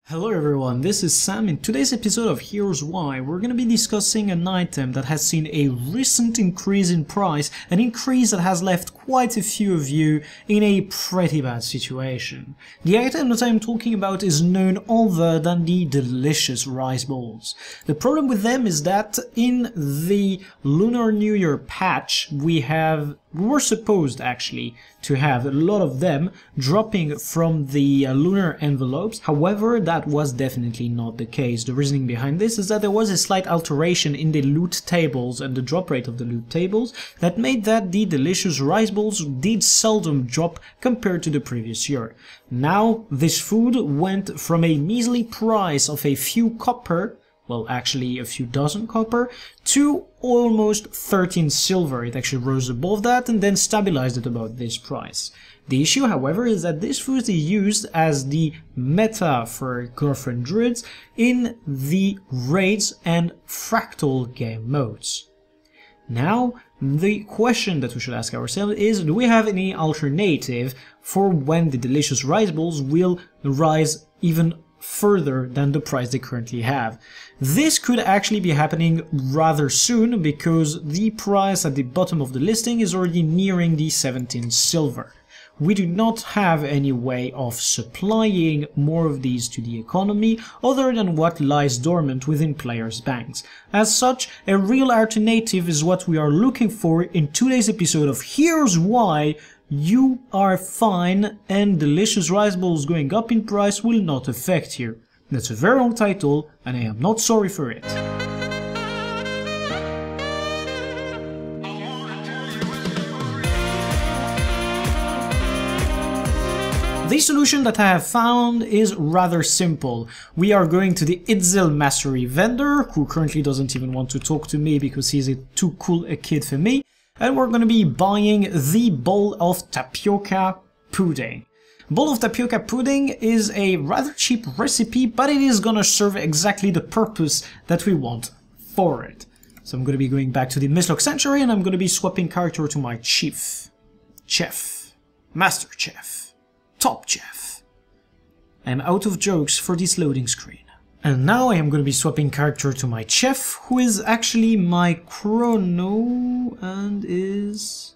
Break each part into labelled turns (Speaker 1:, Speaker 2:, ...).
Speaker 1: Hello everyone, this is Sam. In today's episode of Here's Why, we're going to be discussing an item that has seen a recent increase in price, an increase that has left quite a few of you in a pretty bad situation. The item that I'm talking about is none other than the delicious rice balls. The problem with them is that in the Lunar New Year patch we were supposed actually to have a lot of them dropping from the lunar envelopes. However, that was definitely not the case. The reasoning behind this is that there was a slight alteration in the loot tables and the drop rate of the loot tables that made that the delicious rice balls did seldom drop compared to the previous year. Now this food went from a measly price of a few copper, well actually a few dozen copper, to almost 13 silver. It actually rose above that and then stabilized at about this price. The issue, however, is that this food is used as the meta for girlfriend druids in the raids and fractal game modes. Now, the question that we should ask ourselves is, do we have any alternative for when the delicious rice balls will rise even further than the price they currently have? This could actually be happening rather soon because the price at the bottom of the listing is already nearing the 17 silver. We do not have any way of supplying more of these to the economy other than what lies dormant within players' banks. As such, a real alternative is what we are looking for in today's episode of Here's Why You Are Fine and delicious rice balls going up in price will not affect you. That's a very long title and I am not sorry for it. The solution that I have found is rather simple. We are going to the Itzel Mastery vendor, who currently doesn't even want to talk to me because he's too cool a kid for me, and we're going to be buying the bowl of tapioca pudding. Bowl of tapioca pudding is a rather cheap recipe, but it is going to serve exactly the purpose that we want for it. So I'm going to be going back to the Mistlock Sanctuary and I'm going to be swapping character to my chef, master chef, top chef. I'm out of jokes for this loading screen. And now I am going to be swapping character to my chef, who is actually my chrono and is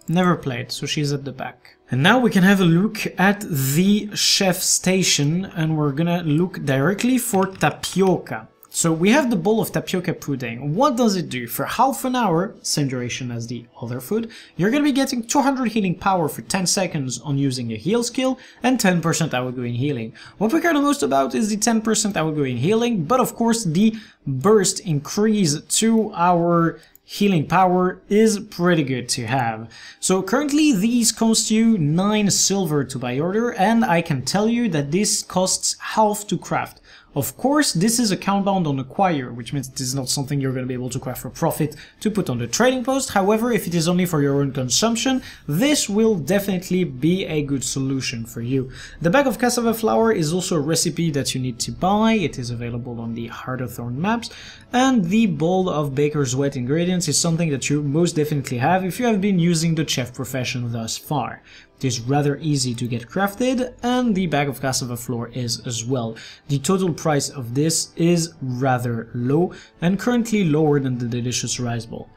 Speaker 1: never played, so she's at the back. And now we can have a look at the chef station and we're gonna look directly for tapioca. So we have the bowl of tapioca pudding. What does it do? For half an hour, same duration as the other food, you're going to be getting 200 healing power for 10 seconds on using a heal skill and 10% outgoing healing. What we care the most about is the 10% outgoing healing, but of course the burst increase to our healing power is pretty good to have. So currently these cost you 9 silver to buy order, and I can tell you that this costs half to craft. Of course, this is a count bound on acquire, which means this is not something you're going to be able to craft for profit to put on the trading post. However, if it is only for your own consumption, this will definitely be a good solution for you. The bag of cassava flour is also a recipe that you need to buy. It is available on the Heart of Thorn maps. And the bowl of baker's wet ingredients is something that you most definitely have if you have been using the chef profession thus far. It is rather easy to get crafted, and the bag of cassava flour is as well. The total price of this is rather low and currently lower than the delicious rice bowl.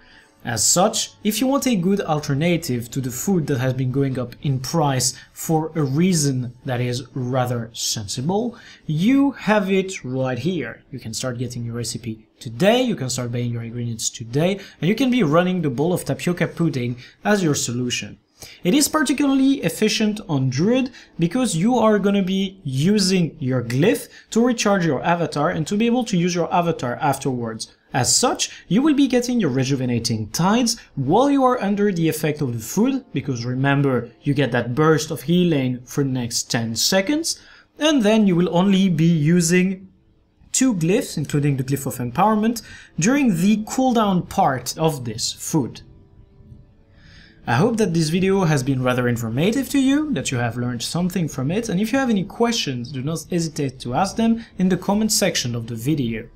Speaker 1: As such, if you want a good alternative to the food that has been going up in price for a reason that is rather sensible, you have it right here. You can start getting your recipe today, you can start buying your ingredients today, and you can be running the bowl of tapioca pudding as your solution. It is particularly efficient on Druid because you are going to be using your glyph to recharge your avatar and to be able to use your avatar afterwards. As such, you will be getting your rejuvenating tides while you are under the effect of the food, because remember, you get that burst of healing for the next 10 seconds, and then you will only be using 2 glyphs, including the glyph of empowerment, during the cooldown part of this food. I hope that this video has been rather informative to you, that you have learned something from it, and if you have any questions, do not hesitate to ask them in the comment section of the video.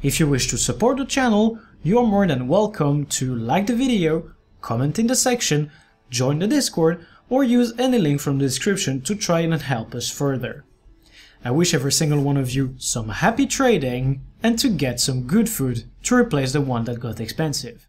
Speaker 1: If you wish to support the channel, you are more than welcome to like the video, comment in the section, join the Discord, or use any link from the description to try and help us further. I wish every single one of you some happy trading and to get some good food to replace the one that got expensive.